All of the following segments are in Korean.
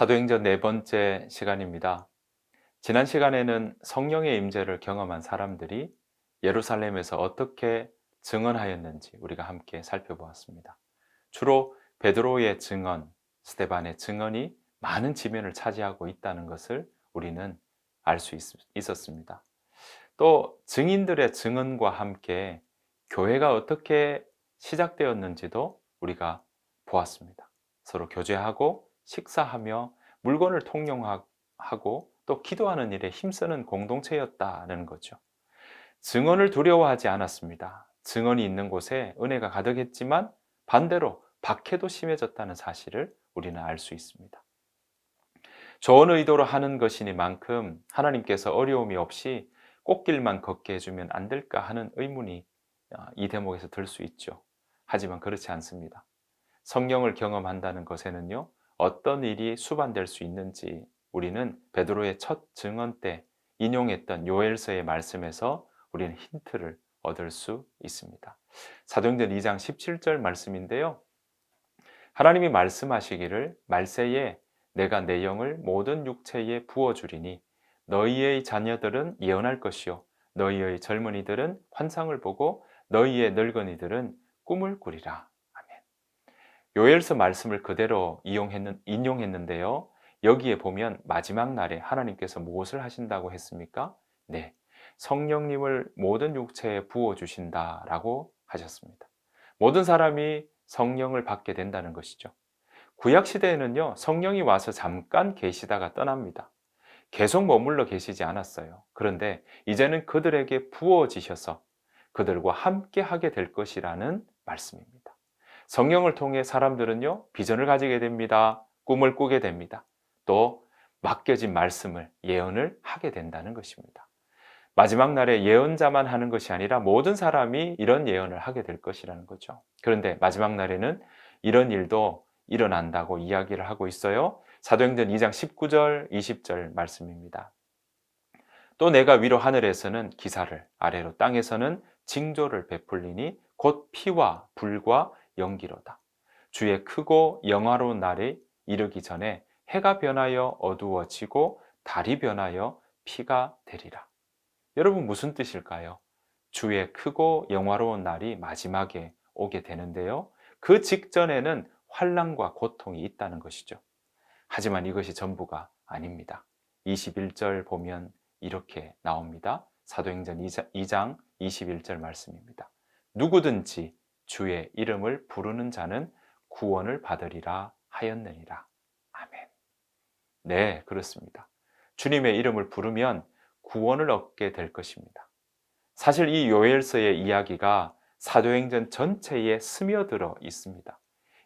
사도행전 네 번째 시간입니다. 지난 시간에는 성령의 임재를 경험한 사람들이 예루살렘에서 어떻게 증언하였는지 우리가 함께 살펴보았습니다. 주로 베드로의 증언, 스데반의 증언이 많은 지면을 차지하고 있다는 것을 우리는 알 수 있었습니다. 또 증인들의 증언과 함께 교회가 어떻게 시작되었는지도 우리가 보았습니다. 서로 교제하고 식사하며 물건을 통용하고 또 기도하는 일에 힘쓰는 공동체였다는 거죠. 증언을 두려워하지 않았습니다. 증언이 있는 곳에 은혜가 가득했지만 반대로 박해도 심해졌다는 사실을 우리는 알 수 있습니다. 좋은 의도로 하는 것이니만큼 하나님께서 어려움이 없이 꽃길만 걷게 해주면 안 될까 하는 의문이 이 대목에서 들 수 있죠. 하지만 그렇지 않습니다. 성령을 경험한다는 것에는요, 어떤 일이 수반될 수 있는지 우리는 베드로의 첫 증언 때 인용했던 요엘서의 말씀에서 우리는 힌트를 얻을 수 있습니다. 사도행전 2장 17절 말씀인데요. 하나님이 말씀하시기를 말세에 내가 내 영을 모든 육체에 부어주리니 너희의 자녀들은 예언할 것이요 너희의 젊은이들은 환상을 보고 너희의 늙은이들은 꿈을 꾸리라. 아멘. 요엘서 말씀을 그대로 인용했는데요. 여기에 보면 마지막 날에 하나님께서 무엇을 하신다고 했습니까? 네, 성령님을 모든 육체에 부어주신다라고 하셨습니다. 모든 사람이 성령을 받게 된다는 것이죠. 구약 시대에는요, 성령이 와서 잠깐 계시다가 떠납니다. 계속 머물러 계시지 않았어요. 그런데 이제는 그들에게 부어지셔서 그들과 함께 하게 될 것이라는 말씀입니다. 성령을 통해 사람들은요, 비전을 가지게 됩니다. 꿈을 꾸게 됩니다. 또 맡겨진 말씀을, 예언을 하게 된다는 것입니다. 마지막 날에 예언자만 하는 것이 아니라 모든 사람이 이런 예언을 하게 될 것이라는 거죠. 그런데 마지막 날에는 이런 일도 일어난다고 이야기를 하고 있어요. 사도행전 2장 19절, 20절 말씀입니다. 또 내가 위로 하늘에서는 기사를, 아래로 땅에서는 징조를 베풀리니 곧 피와 불과 연기로다. 주의 크고 영화로운 날이 이르기 전에 해가 변하여 어두워지고 달이 변하여 피가 되리라. 여러분, 무슨 뜻일까요? 주의 크고 영화로운 날이 마지막에 오게 되는데요. 그 직전에는 환난과 고통이 있다는 것이죠. 하지만 이것이 전부가 아닙니다. 21절 보면 이렇게 나옵니다. 사도행전 2장 21절 말씀입니다. 누구든지 주의 이름을 부르는 자는 구원을 받으리라 하였느니라. 아멘. 네, 그렇습니다. 주님의 이름을 부르면 구원을 얻게 될 것입니다. 사실 이 요엘서의 이야기가 사도행전 전체에 스며들어 있습니다.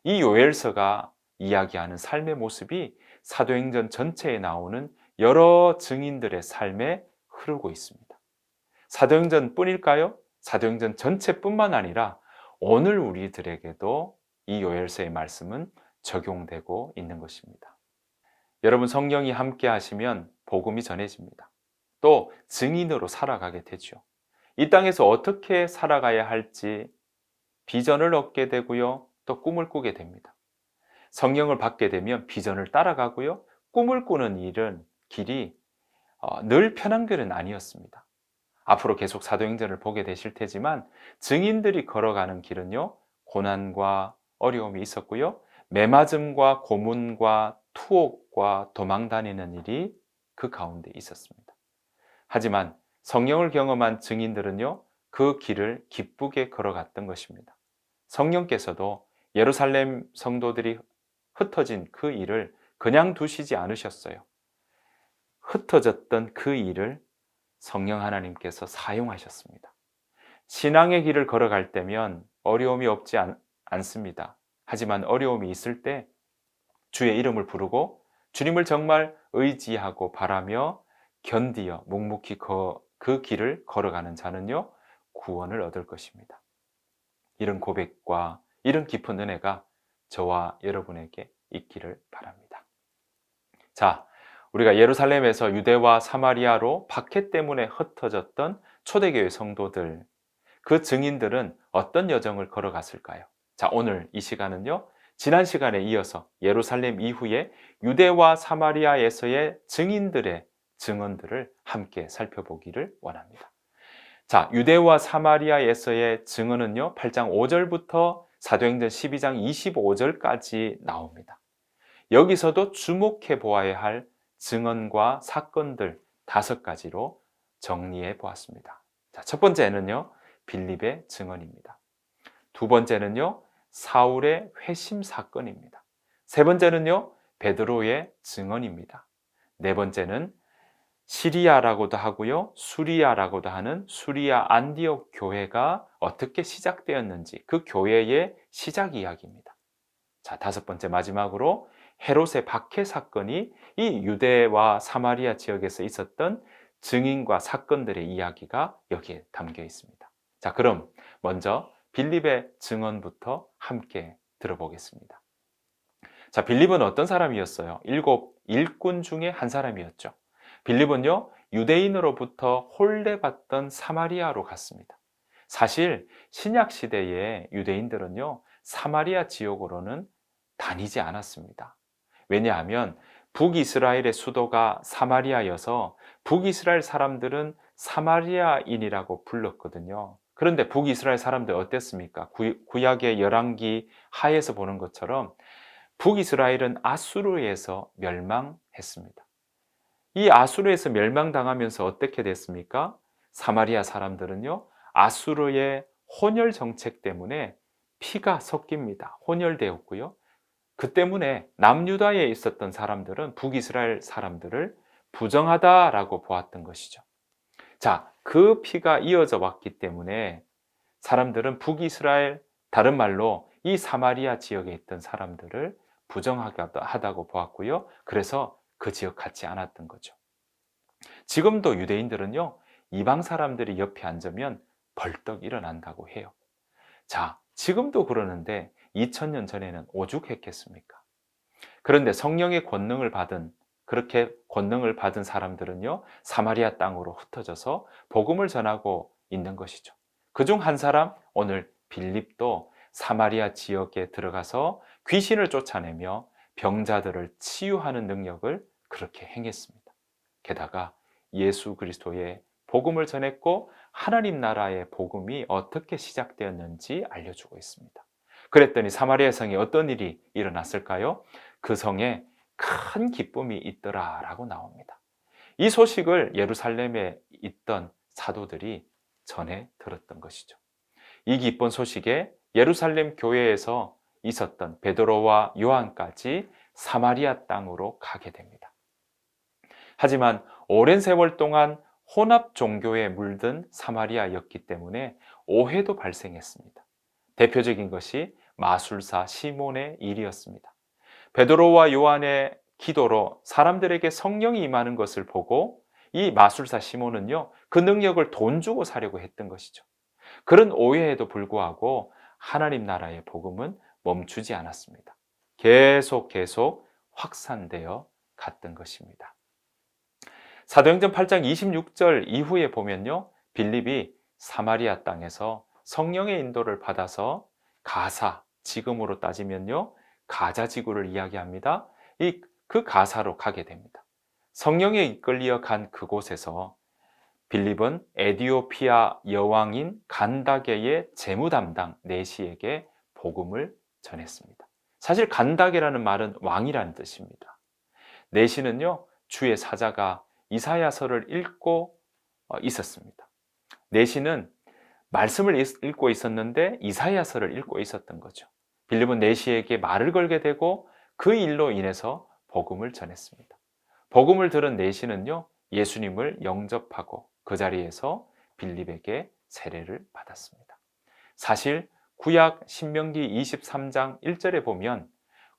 이 요엘서가 이야기하는 삶의 모습이 사도행전 전체에 나오는 여러 증인들의 삶에 흐르고 있습니다. 사도행전 뿐일까요? 사도행전 전체뿐만 아니라 오늘 우리들에게도 이 요엘서의 말씀은 적용되고 있는 것입니다. 여러분, 성령이 함께 하시면 복음이 전해집니다. 또 증인으로 살아가게 되죠. 이 땅에서 어떻게 살아가야 할지 비전을 얻게 되고요. 또 꿈을 꾸게 됩니다. 성령을 받게 되면 비전을 따라가고요. 꿈을 꾸는 길이 늘 편한 길은 아니었습니다. 앞으로 계속 사도행전을 보게 되실 테지만 증인들이 걸어가는 길은요, 고난과 어려움이 있었고요. 매맞음과 고문과 투옥과 도망 다니는 일이 그 가운데 있었습니다. 하지만 성령을 경험한 증인들은요, 그 길을 기쁘게 걸어갔던 것입니다. 성령께서도 예루살렘 성도들이 흩어진 그 일을 그냥 두시지 않으셨어요. 흩어졌던 그 일을 성령 하나님께서 사용하셨습니다. 신앙의 길을 걸어갈 때면 어려움이 없지 않습니다. 하지만 어려움이 있을 때 주의 이름을 부르고 주님을 정말 의지하고 바라며 견디어 묵묵히 그 길을 걸어가는 자는요, 구원을 얻을 것입니다. 이런 고백과 이런 깊은 은혜가 저와 여러분에게 있기를 바랍니다. 자, 우리가 예루살렘에서 유대와 사마리아로 박해 때문에 흩어졌던 초대교회 성도들, 그 증인들은 어떤 여정을 걸어갔을까요? 자, 오늘 이 시간은요, 지난 시간에 이어서 예루살렘 이후에 유대와 사마리아에서의 증인들의 증언들을 함께 살펴보기를 원합니다. 자, 유대와 사마리아에서의 증언은요, 8장 5절부터 사도행전 12장 25절까지 나옵니다. 여기서도 주목해 보아야 할 증언과 사건들 5가지로 정리해 보았습니다. 자, 첫 번째는요, 빌립의 증언입니다. 두 번째는요, 사울의 회심 사건입니다. 세 번째는요, 베드로의 증언입니다. 네 번째는 시리아라고도 하고요, 수리아라고도 하는 수리아 안디옥 교회가 어떻게 시작되었는지 그 교회의 시작 이야기입니다. 자, 다섯 번째 마지막으로 헤롯의 박해 사건이 이 유대와 사마리아 지역에서 있었던 증인과 사건들의 이야기가 여기에 담겨 있습니다. 자, 그럼 먼저 빌립의 증언부터 함께 들어보겠습니다. 자, 빌립은 어떤 사람이었어요? 7 일꾼 중에 한 사람이었죠. 빌립은요, 유대인으로부터 혼례받던 사마리아로 갔습니다. 사실 신약 시대의 유대인들은요, 사마리아 지역으로는 다니지 않았습니다. 왜냐하면 북이스라엘의 수도가 사마리아여서 북이스라엘 사람들은 사마리아인이라고 불렀거든요. 그런데 북이스라엘 사람들 어땠습니까? 구약의 열왕기 하에서 보는 것처럼 북이스라엘은 아수르에서 멸망했습니다. 이 아수르에서 멸망당하면서 어떻게 됐습니까? 사마리아 사람들은요, 아수르의 혼혈 정책 때문에 피가 섞입니다. 혼혈되었고요. 그 때문에 남유다에 있었던 사람들은 북이스라엘 사람들을 부정하다라고 보았던 것이죠. 자, 그 피가 이어져 왔기 때문에 사람들은 북이스라엘, 다른 말로 이 사마리아 지역에 있던 사람들을 부정하다고 보았고요. 그래서 그 지역 같지 않았던 거죠. 지금도 유대인들은요, 이방 사람들이 옆에 앉으면 벌떡 일어난다고 해요. 자, 지금도 그러는데 2000년 전에는 오죽했겠습니까? 그런데 성령의 그렇게 권능을 받은 사람들은요, 사마리아 땅으로 흩어져서 복음을 전하고 있는 것이죠. 그중 한 사람, 오늘 빌립도 사마리아 지역에 들어가서 귀신을 쫓아내며 병자들을 치유하는 능력을 그렇게 행했습니다. 게다가 예수 그리스도의 복음을 전했고 하나님 나라의 복음이 어떻게 시작되었는지 알려주고 있습니다. 그랬더니 사마리아 성에 어떤 일이 일어났을까요? 그 성에 큰 기쁨이 있더라라고 나옵니다. 이 소식을 예루살렘에 있던 사도들이 전해 들었던 것이죠. 이 기쁜 소식에 예루살렘 교회에서 있었던 베드로와 요한까지 사마리아 땅으로 가게 됩니다. 하지만 오랜 세월 동안 혼합 종교에 물든 사마리아였기 때문에 오해도 발생했습니다. 대표적인 것이 마술사 시몬의 일이었습니다. 베드로와 요한의 기도로 사람들에게 성령이 임하는 것을 보고 이 마술사 시몬은요, 그 능력을 돈 주고 사려고 했던 것이죠. 그런 오해에도 불구하고 하나님 나라의 복음은 멈추지 않았습니다. 계속 확산되어 갔던 것입니다. 사도행전 8장 26절 이후에 보면요, 빌립이 사마리아 땅에서 성령의 인도를 받아서 가사, 지금으로 따지면요, 가자 지구를 이야기합니다. 그 가사로 가게 됩니다. 성령에 이끌려 간 그곳에서 빌립은 에디오피아 여왕인 간다게의 재무 담당 네시에게 복음을 전했습니다. 사실 간다게라는 말은 왕이라는 뜻입니다. 네시는요, 주의 사자가 이사야서를 읽고 있었습니다. 네시는 말씀을 읽고 있었는데 이사야서를 읽고 있었던 거죠. 빌립은 네시에게 말을 걸게 되고 그 일로 인해서 복음을 전했습니다. 복음을 들은 네시는요, 예수님을 영접하고 그 자리에서 빌립에게 세례를 받았습니다. 사실 구약 신명기 23장 1절에 보면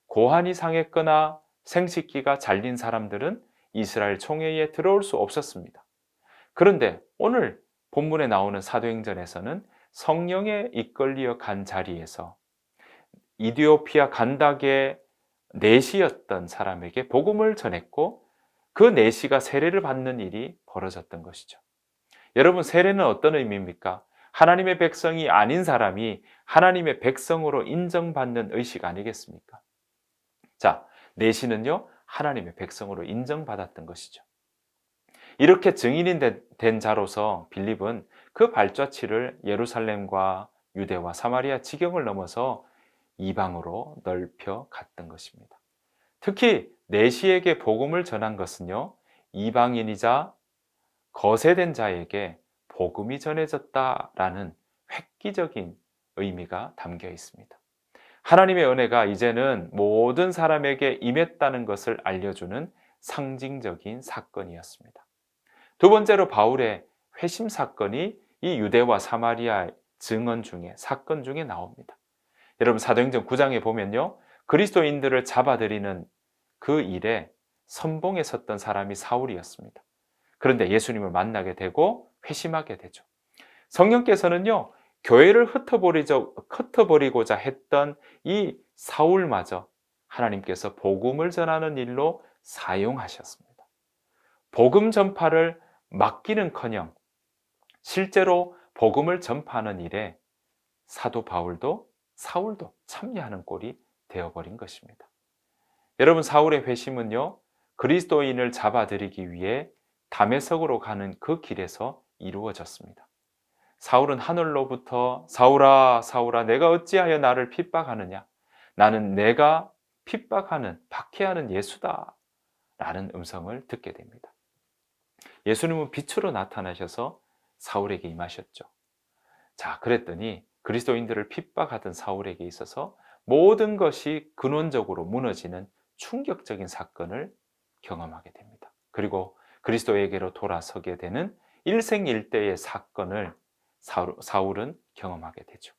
고환이 상했거나 생식기가 잘린 사람들은 이스라엘 총회에 들어올 수 없었습니다. 그런데 오늘 본문에 나오는 사도행전에서는 성령에 이끌려 간 자리에서 이디오피아 간다게 네시였던 사람에게 복음을 전했고 그 네시가 세례를 받는 일이 벌어졌던 것이죠. 여러분, 세례는 어떤 의미입니까? 하나님의 백성이 아닌 사람이 하나님의 백성으로 인정받는 의식 아니겠습니까? 자, 내시는요, 하나님의 백성으로 인정받았던 것이죠. 이렇게 증인이 된 자로서 빌립은 그 발자취를 예루살렘과 유대와 사마리아 지경을 넘어서 이방으로 넓혀 갔던 것입니다. 특히 내시에게 복음을 전한 것은요, 이방인이자 거세된 자에게 복음이 전해졌다라는 획기적인 의미가 담겨 있습니다. 하나님의 은혜가 이제는 모든 사람에게 임했다는 것을 알려주는 상징적인 사건이었습니다. 두 번째로 바울의 회심 사건이 이 유대와 사마리아 사건 중에 나옵니다. 여러분, 사도행전 9장에 보면요, 그리스도인들을 잡아들이는 그 일에 선봉에 섰던 사람이 사울이었습니다. 그런데 예수님을 만나게 되고 회심하게 되죠. 성령께서는요, 교회를 흩어버리고자 했던 이 사울마저 하나님께서 복음을 전하는 일로 사용하셨습니다. 복음 전파를 맡기는커녕 실제로 복음을 전파하는 일에 사도 바울도 사울도 참여하는 꼴이 되어버린 것입니다. 여러분, 사울의 회심은요, 그리스도인을 잡아들이기 위해 다메섹으로 가는 그 길에서 이루어졌습니다. 사울은 하늘로부터 사울아 사울아 내가 어찌하여 나를 핍박하느냐, 나는 내가 핍박하는 박해하는 예수다 라는 음성을 듣게 됩니다. 예수님은 빛으로 나타나셔서 사울에게 임하셨죠. 자, 그랬더니 그리스도인들을 핍박하던 사울에게 있어서 모든 것이 근원적으로 무너지는 충격적인 사건을 경험하게 됩니다. 그리고 그리스도에게로 돌아서게 되는 일생일대의 사건을 사울은 경험하게 되죠.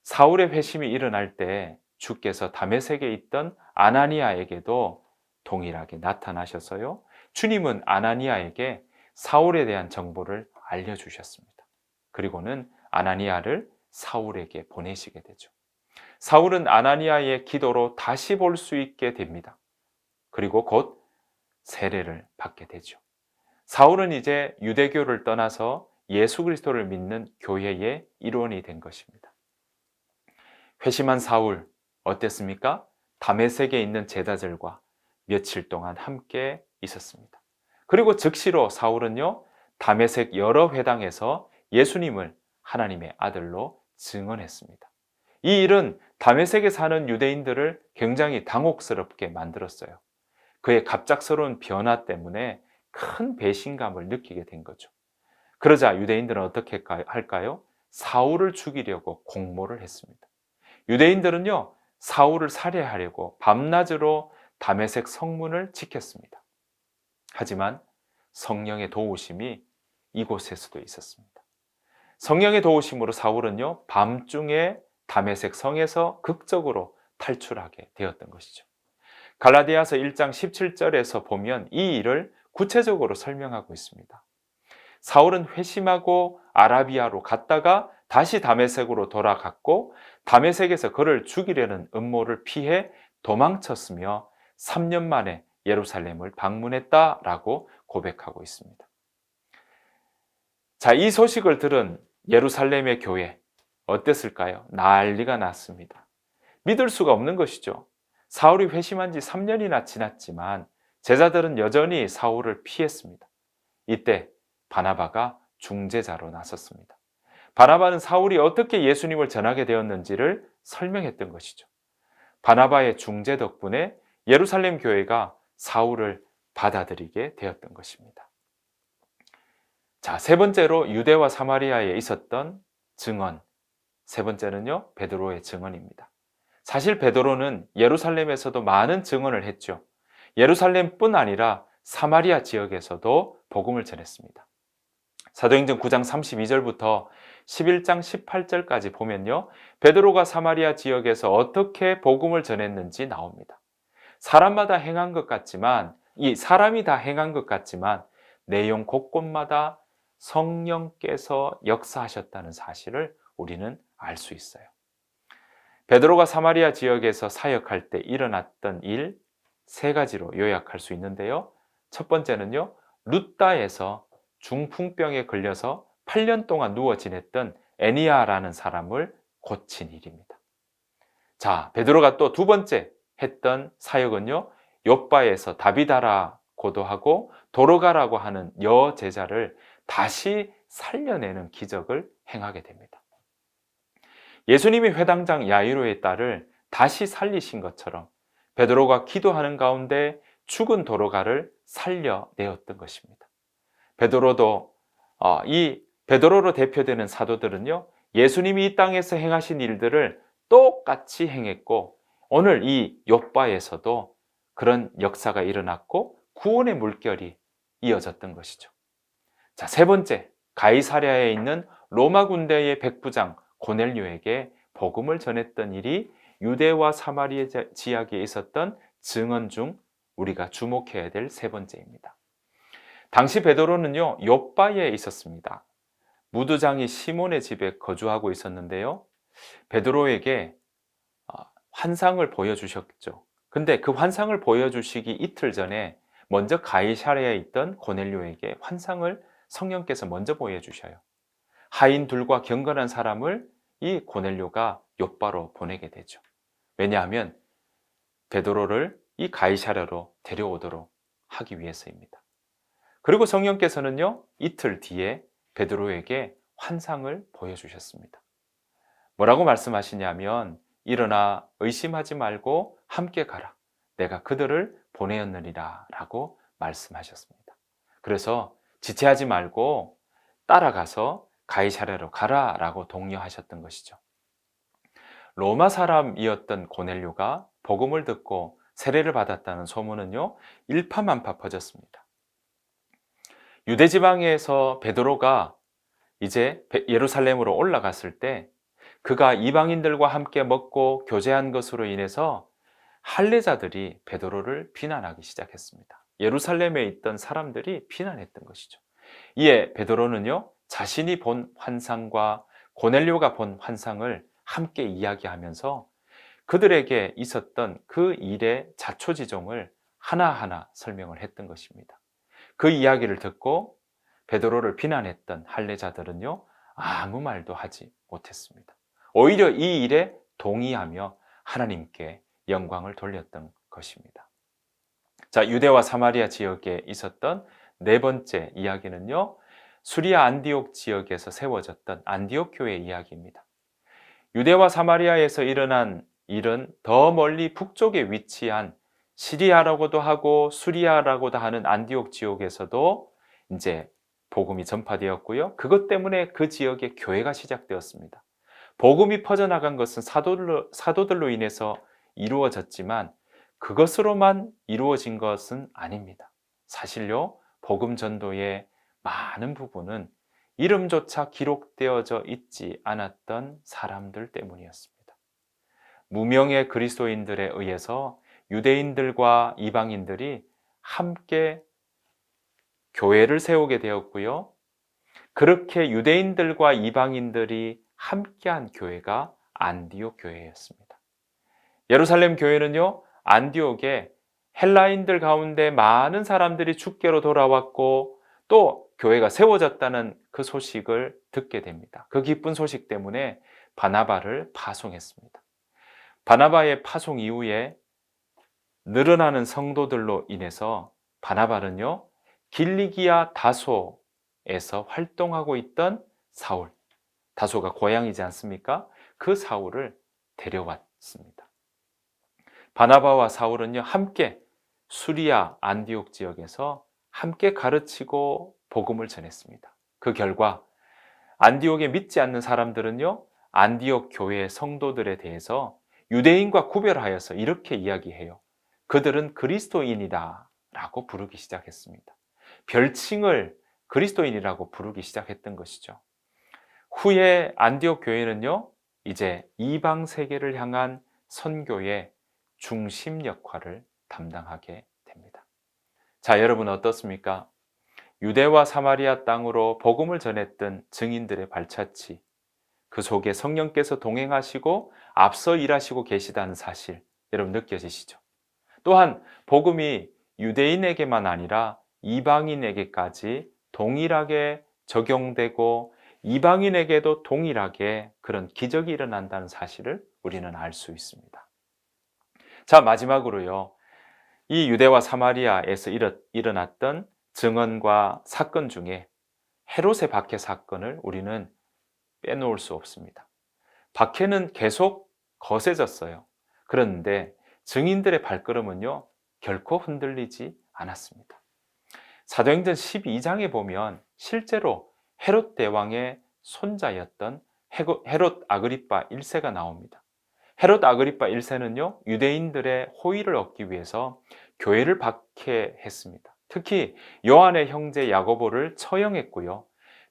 사울의 회심이 일어날 때 주께서 다메섹에 있던 아나니아에게도 동일하게 나타나셔서요, 주님은 아나니아에게 사울에 대한 정보를 알려주셨습니다. 그리고는 아나니아를 사울에게 보내시게 되죠. 사울은 아나니아의 기도로 다시 볼 수 있게 됩니다. 그리고 곧 세례를 받게 되죠. 사울은 이제 유대교를 떠나서 예수 그리스도를 믿는 교회의 일원이 된 것입니다. 회심한 사울 어땠습니까? 다메섹에 있는 제자들과 며칠 동안 함께 있었습니다. 그리고 즉시로 사울은요, 다메섹 여러 회당에서 예수님을 하나님의 아들로 증언했습니다. 이 일은 다메섹에 사는 유대인들을 굉장히 당혹스럽게 만들었어요. 그의 갑작스러운 변화 때문에 큰 배신감을 느끼게 된 거죠. 그러자 유대인들은 어떻게 할까요? 사울을 죽이려고 공모를 했습니다. 유대인들은요, 사울을 살해하려고 밤낮으로 다메섹 성문을 지켰습니다. 하지만 성령의 도우심이 이곳에서도 있었습니다. 성령의 도우심으로 사울은요, 밤중에 다메섹 성에서 극적으로 탈출하게 되었던 것이죠. 갈라디아서 1장 17절에서 보면 이 일을 구체적으로 설명하고 있습니다. 사울은 회심하고 아라비아로 갔다가 다시 다메섹으로 돌아갔고, 다메섹에서 그를 죽이려는 음모를 피해 도망쳤으며 3년 만에 예루살렘을 방문했다라고 고백하고 있습니다. 자, 이 소식을 들은 예루살렘의 교회 어땠을까요? 난리가 났습니다. 믿을 수가 없는 것이죠. 사울이 회심한 지 3년이나 지났지만 제자들은 여전히 사울을 피했습니다. 이때 바나바가 중재자로 나섰습니다. 바나바는 사울이 어떻게 예수님을 전하게 되었는지를 설명했던 것이죠. 바나바의 중재 덕분에 예루살렘 교회가 사울을 받아들이게 되었던 것입니다. 자, 세 번째로 유대와 사마리아에 있었던 증언. 세 번째는요, 베드로의 증언입니다. 사실 베드로는 예루살렘에서도 많은 증언을 했죠. 예루살렘뿐 아니라 사마리아 지역에서도 복음을 전했습니다. 사도행전 9장 32절부터 11장 18절까지 보면요, 베드로가 사마리아 지역에서 어떻게 복음을 전했는지 나옵니다. 사람이 다 행한 것 같지만 내용 곳곳마다 성령께서 역사하셨다는 사실을 우리는 알 수 있어요. 베드로가 사마리아 지역에서 사역할 때 일어났던 일 3가지로 요약할 수 있는데요. 첫 번째는요, 룻다에서 중풍병에 걸려서 8년 동안 누워 지냈던 애니아라는 사람을 고친 일입니다. 자, 베드로가 또 두 번째 했던 사역은요, 욥바에서 다비다라고도 하고 도로가라고 하는 여제자를 다시 살려내는 기적을 행하게 됩니다. 예수님이 회당장 야이로의 딸을 다시 살리신 것처럼 베드로가 기도하는 가운데 죽은 도로가를 살려내었던 것입니다. 베드로도 이 베드로로 대표되는 사도들은요, 예수님이 이 땅에서 행하신 일들을 똑같이 행했고, 오늘 이 욥바에서도 그런 역사가 일어났고 구원의 물결이 이어졌던 것이죠. 자, 세 번째, 가이사랴에 있는 로마 군대의 백부장 고넬료에게 복음을 전했던 일이 유대와 사마리아 지역에 있었던 증언 중 우리가 주목해야 될 세 번째입니다. 당시 베드로는요, 욥바에 있었습니다. 무두장이 시몬의 집에 거주하고 있었는데요, 베드로에게 환상을 보여주셨죠. 근데 그 환상을 보여주시기 이틀 전에 먼저 가이사랴에 있던 고넬료에게 환상을 성령께서 먼저 보여주셔요. 하인 둘과 경건한 사람을 이 고넬료가 욥바로 보내게 되죠. 왜냐하면 베드로를 이 가이사랴로 데려오도록 하기 위해서입니다. 그리고 성령께서는요, 이틀 뒤에 베드로에게 환상을 보여주셨습니다. 뭐라고 말씀하시냐면, 일어나 의심하지 말고 함께 가라. 내가 그들을 보내었느니라 라고 말씀하셨습니다. 그래서 지체하지 말고 따라가서 가이사랴로 가라 라고 독려하셨던 것이죠. 로마 사람이었던 고넬료가 복음을 듣고 세례를 받았다는 소문은요, 일파만파 퍼졌습니다. 유대 지방에서 베드로가 이제 예루살렘으로 올라갔을 때 그가 이방인들과 함께 먹고 교제한 것으로 인해서 할례자들이 베드로를 비난하기 시작했습니다. 예루살렘에 있던 사람들이 비난했던 것이죠. 이에 베드로는요, 자신이 본 환상과 고넬료가 본 환상을 함께 이야기하면서 그들에게 있었던 그 일의 자초지종을 하나하나 설명을 했던 것입니다. 그 이야기를 듣고 베드로를 비난했던 할례자들은요, 아무 말도 하지 못했습니다. 오히려 이 일에 동의하며 하나님께 영광을 돌렸던 것입니다. 자, 유대와 사마리아 지역에 있었던 네 번째 이야기는요, 수리아 안디옥 지역에서 세워졌던 안디옥 교회 이야기입니다. 유대와 사마리아에서 일어난 일은 더 멀리 북쪽에 위치한 시리아라고도 하고 수리아라고도 하는 안디옥 지역에서도 이제 복음이 전파되었고요. 그것 때문에 그 지역에 교회가 시작되었습니다. 복음이 퍼져나간 것은 사도들로 인해서 이루어졌지만 그것으로만 이루어진 것은 아닙니다. 사실요, 복음 전도의 많은 부분은 이름조차 기록되어져 있지 않았던 사람들 때문이었습니다. 무명의 그리스도인들에 의해서 유대인들과 이방인들이 함께 교회를 세우게 되었고요. 그렇게 유대인들과 이방인들이 함께한 교회가 안디옥 교회였습니다. 예루살렘 교회는요, 안디옥에 헬라인들 가운데 많은 사람들이 주께로 돌아왔고 또 교회가 세워졌다는 그 소식을 듣게 됩니다. 그 기쁜 소식 때문에 바나바를 파송했습니다. 바나바의 파송 이후에 늘어나는 성도들로 인해서 바나바는요, 길리기아 다소에서 활동하고 있던 사울, 다소가 고향이지 않습니까? 그 사울을 데려왔습니다. 바나바와 사울은요, 함께 수리아 안디옥 지역에서 함께 가르치고 복음을 전했습니다. 그 결과 안디옥에 믿지 않는 사람들은요, 안디옥 교회의 성도들에 대해서 유대인과 구별하여서 이렇게 이야기해요. 그들은 그리스도인이다 라고 부르기 시작했습니다. 별칭을 그리스도인이라고 부르기 시작했던 것이죠. 후에 안디옥 교회는요, 이제 이방 세계를 향한 선교의 중심 역할을 담당하게 됩니다. 자, 여러분 어떻습니까? 유대와 사마리아 땅으로 복음을 전했던 증인들의 발자취, 그 속에 성령께서 동행하시고 앞서 일하시고 계시다는 사실, 여러분 느껴지시죠? 또한 복음이 유대인에게만 아니라 이방인에게까지 동일하게 적용되고 이방인에게도 동일하게 그런 기적이 일어난다는 사실을 우리는 알 수 있습니다. 자, 마지막으로요. 이 유대와 사마리아에서 일어났던 증언과 사건 중에 헤롯의 박해 사건을 우리는 빼놓을 수 없습니다. 박해는 계속 거세졌어요. 그런데 증인들의 발걸음은요, 결코 흔들리지 않았습니다. 사도행전 12장에 보면 실제로 헤롯 대왕의 손자였던 헤롯 아그리파 1세가 나옵니다. 헤롯 아그리파 1세는요, 유대인들의 호의를 얻기 위해서 교회를 박해했습니다. 특히 요한의 형제 야고보를 처형했고요.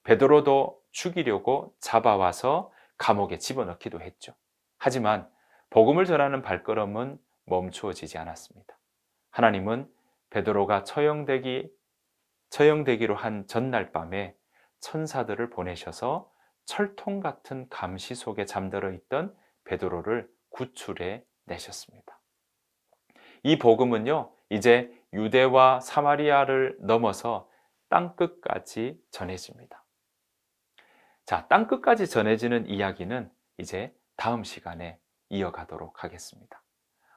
베드로도 죽이려고 잡아와서 감옥에 집어넣기도 했죠. 하지만 복음을 전하는 발걸음은 멈추어지지 않았습니다. 하나님은 베드로가 처형되기로 한 전날 밤에 천사들을 보내셔서 철통 같은 감시 속에 잠들어 있던 베드로를 구출해 내셨습니다. 이 복음은요, 이제 유대와 사마리아를 넘어서 땅끝까지 전해집니다. 자, 땅끝까지 전해지는 이야기는 이제 다음 시간에 이어가도록 하겠습니다.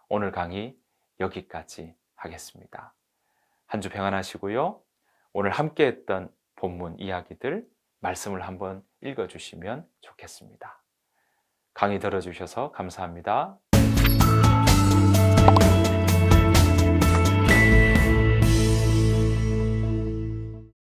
오늘 강의 여기까지 하겠습니다. 한 주 평안하시고요. 오늘 함께 했던 본문 이야기들, 말씀을 한번 읽어주시면 좋겠습니다. 강의 들어주셔서 감사합니다.